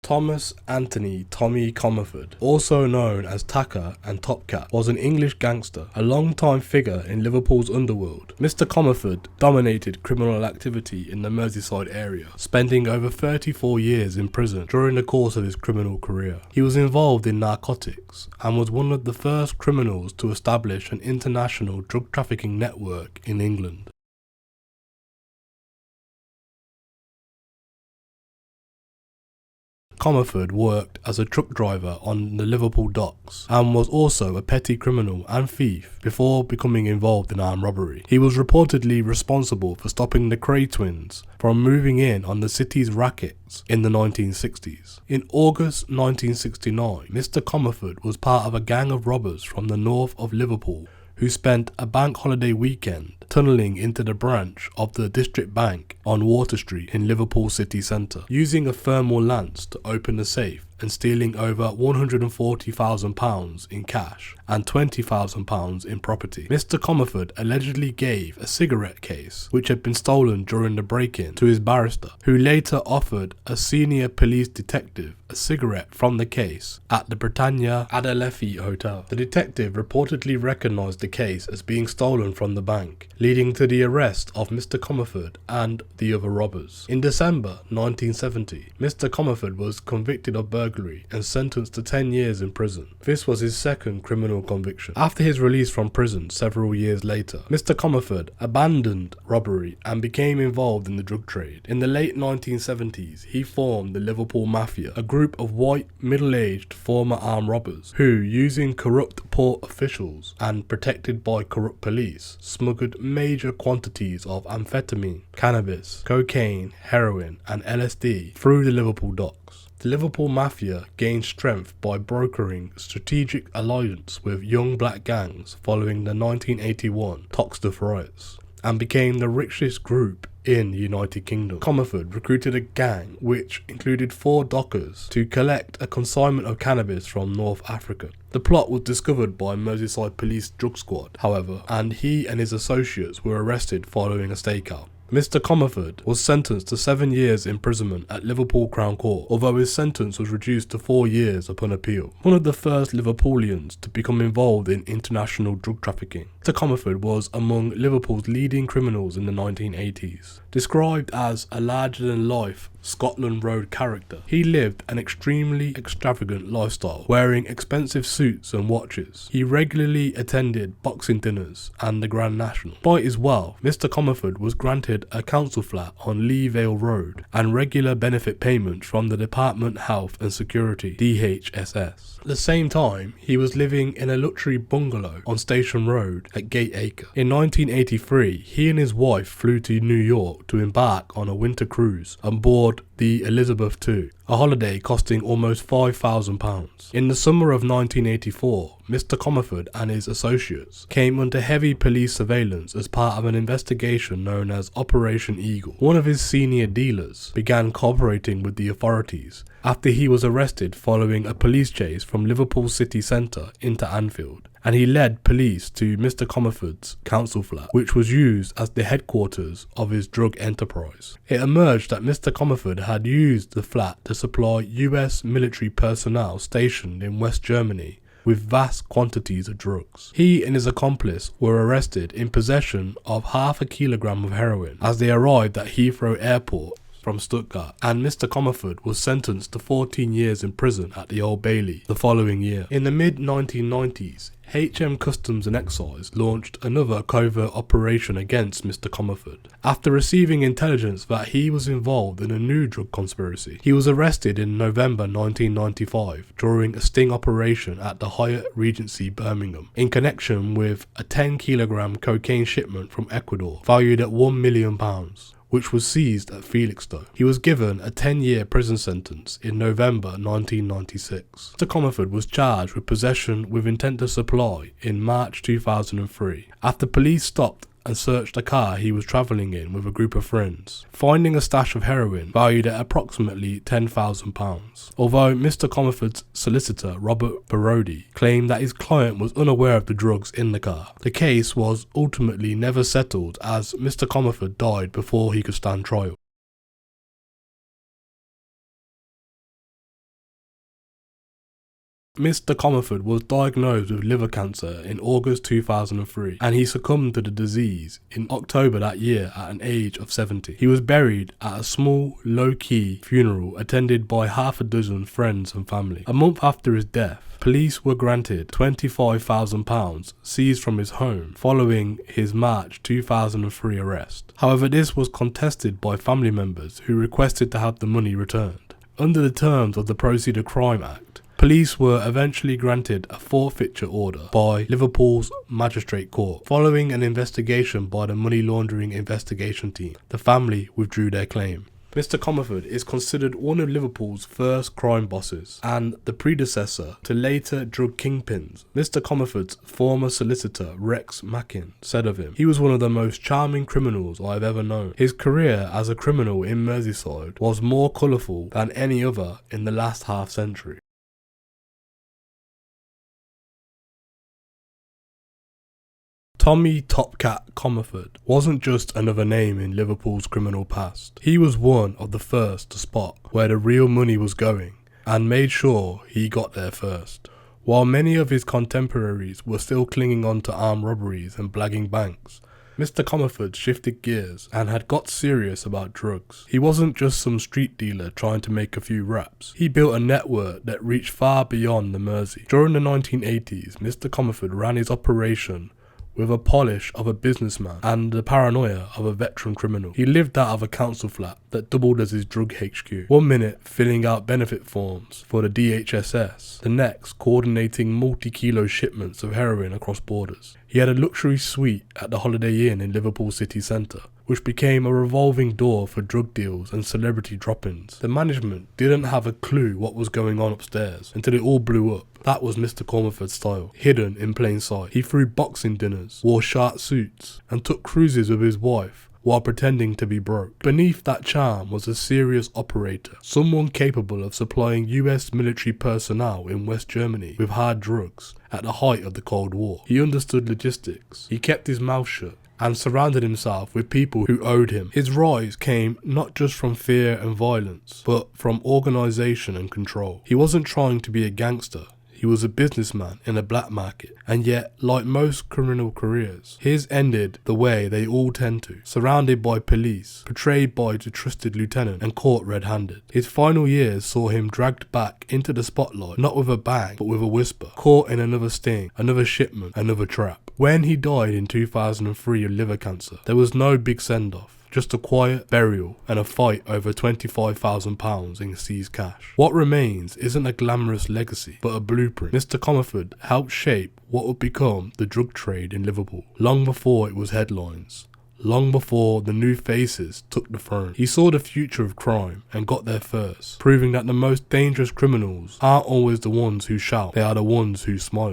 Thomas Anthony Tommy Comerford, also known as Tacker and Top Cat, was an English gangster, a long-time figure in Liverpool's underworld. Mr. Comerford dominated criminal activity in the Merseyside area, spending over 34 years in prison during the course of his criminal career. He was involved in narcotics and was one of the first criminals to establish an international drug trafficking network in England. Comerford worked as a truck driver on the Liverpool docks and was also a petty criminal and thief before becoming involved in armed robbery. He was reportedly responsible for stopping the Cray twins from moving in on the city's rackets in the 1960s. In August 1969, Mr. Comerford was part of a gang of robbers from the north of Liverpool who spent a bank holiday weekend tunnelling into the branch of the District Bank on Water Street in Liverpool city centre, using a thermal lance to open the safe and stealing over £140,000 in cash and £20,000 in property. Mr. Comerford allegedly gave a cigarette case, which had been stolen during the break-in, to his barrister, who later offered a senior police detective a cigarette from the case at the Britannia Adelphi Hotel. The detective reportedly recognised the case as being stolen from the bank, leading to the arrest of Mr. Comerford and the other robbers. In December 1970, Mr. Comerford was convicted of burglary and sentenced to 10 years in prison. This was his second criminal conviction. After his release from prison several years later, Mr. Comerford abandoned robbery and became involved in the drug trade. In the late 1970s, he formed the Liverpool Mafia, a group of white, middle-aged former armed robbers who, using corrupt port officials and protected by corrupt police, smuggled major quantities of amphetamine, cannabis, cocaine, heroin and LSD through the Liverpool docks. The Liverpool Mafia gained strength by brokering strategic alliance with young black gangs following the 1981 Toxteth riots, and became the richest group in the United Kingdom. Comerford recruited a gang which included 4 dockers to collect a consignment of cannabis from North Africa. The plot was discovered by Merseyside Police Drug Squad, however, and he and his associates were arrested following a stakeout. Mr. Comerford was sentenced to 7 years imprisonment at Liverpool Crown Court, although his sentence was reduced to 4 years upon appeal. One of the first Liverpoolians to become involved in international drug trafficking, Mr. Comerford was among Liverpool's leading criminals in the 1980s. Described as a larger-than-life Scotland Road character, he lived an extremely extravagant lifestyle, wearing expensive suits and watches. He regularly attended boxing dinners and the Grand National. Despite his wealth, Mr. Comerford was granted a council flat on Lee Vale Road and regular benefit payments from the Department of Health and Security (DHSS). At the same time, he was living in a luxury bungalow on Station Road at Gate Acre. In 1983, he and his wife flew to New York to embark on a winter cruise on board the Elizabeth II, a holiday costing almost £5,000. In the summer of 1984, Mr. Comerford and his associates came under heavy police surveillance as part of an investigation known as Operation Eagle. One of his senior dealers began cooperating with the authorities after he was arrested following a police chase from Liverpool city centre into Anfield, and he led police to Mr. Comerford's council flat, which was used as the headquarters of his drug enterprise. It emerged that Mr. Comerford had used the flat to supply US military personnel stationed in West Germany with vast quantities of drugs. He and his accomplice were arrested in possession of half a kilogram of heroin as they arrived at Heathrow Airport from Stuttgart, and Mr. Comerford was sentenced to 14 years in prison at the Old Bailey the following year. In the mid-1990s, HM Customs and Excise launched another covert operation against Mr. Comerford. After receiving intelligence that he was involved in a new drug conspiracy, he was arrested in November 1995 during a sting operation at the Hyatt Regency Birmingham in connection with a 10-kilogram cocaine shipment from Ecuador valued at £1 million. Which was seized at Felixstowe. He was given a 10-year prison sentence in November 1996. Mr. Comerford was charged with possession with intent to supply in March 2003, after police stopped and searched a car he was travelling in with a group of friends, finding a stash of heroin valued at approximately £10,000. Although Mr. Comerford's solicitor, Robert Barodi, claimed that his client was unaware of the drugs in the car, the case was ultimately never settled as Mr. Comerford died before he could stand trial. Mr. Comerford was diagnosed with liver cancer in August 2003 and he succumbed to the disease in October that year at an age of 70. He was buried at a small, low-key funeral attended by half a dozen friends and family. A month after his death, police were granted £25,000 seized from his home following his March 2003 arrest. However, this was contested by family members who requested to have the money returned. Under the terms of the Proceed of Crime Act, police were eventually granted a forfeiture order by Liverpool's Magistrate Court. Following an investigation by the Money Laundering Investigation Team, the family withdrew their claim. Mr. Comerford is considered one of Liverpool's first crime bosses and the predecessor to later drug kingpins. Mr. Comerford's former solicitor Rex Mackin said of him, "He was one of the most charming criminals I've ever known. His career as a criminal in Merseyside was more colourful than any other in the last half century." Tommy Topcat Comerford wasn't just another name in Liverpool's criminal past. He was one of the first to spot where the real money was going and made sure he got there first. While many of his contemporaries were still clinging on to armed robberies and blagging banks, Mr. Comerford shifted gears and had got serious about drugs. He wasn't just some street dealer trying to make a few raps. He built a network that reached far beyond the Mersey. During the 1980s, Mr. Comerford ran his operation with a polish of a businessman and the paranoia of a veteran criminal. He lived out of a council flat that doubled as his drug HQ. One minute filling out benefit forms for the DHSS, the next coordinating multi-kilo shipments of heroin across borders. He had a luxury suite at the Holiday Inn in Liverpool city centre, which became a revolving door for drug deals and celebrity drop-ins. The management didn't have a clue what was going on upstairs until it all blew up. That was Mr. Comerford's style, hidden in plain sight. He threw boxing dinners, wore short suits, and took cruises with his wife while pretending to be broke. Beneath that charm was a serious operator, someone capable of supplying US military personnel in West Germany with hard drugs at the height of the Cold War. He understood logistics, he kept his mouth shut, and surrounded himself with people who owed him. His rise came not just from fear and violence, but from organisation and control. He wasn't trying to be a gangster. He was a businessman in a black market, and yet, like most criminal careers, his ended the way they all tend to, surrounded by police, portrayed by the trusted lieutenant, and caught red-handed. His final years saw him dragged back into the spotlight, not with a bang, but with a whisper, caught in another sting, another shipment, another trap. When he died in 2003 of liver cancer, there was no big send-off. Just a quiet burial and a fight over £25,000 in seized cash. What remains isn't a glamorous legacy, but a blueprint. Mr. Comerford helped shape what would become the drug trade in Liverpool, long before it was headlines, long before the new faces took the throne. He saw the future of crime and got there first, proving that the most dangerous criminals aren't always the ones who shout, they are the ones who smile.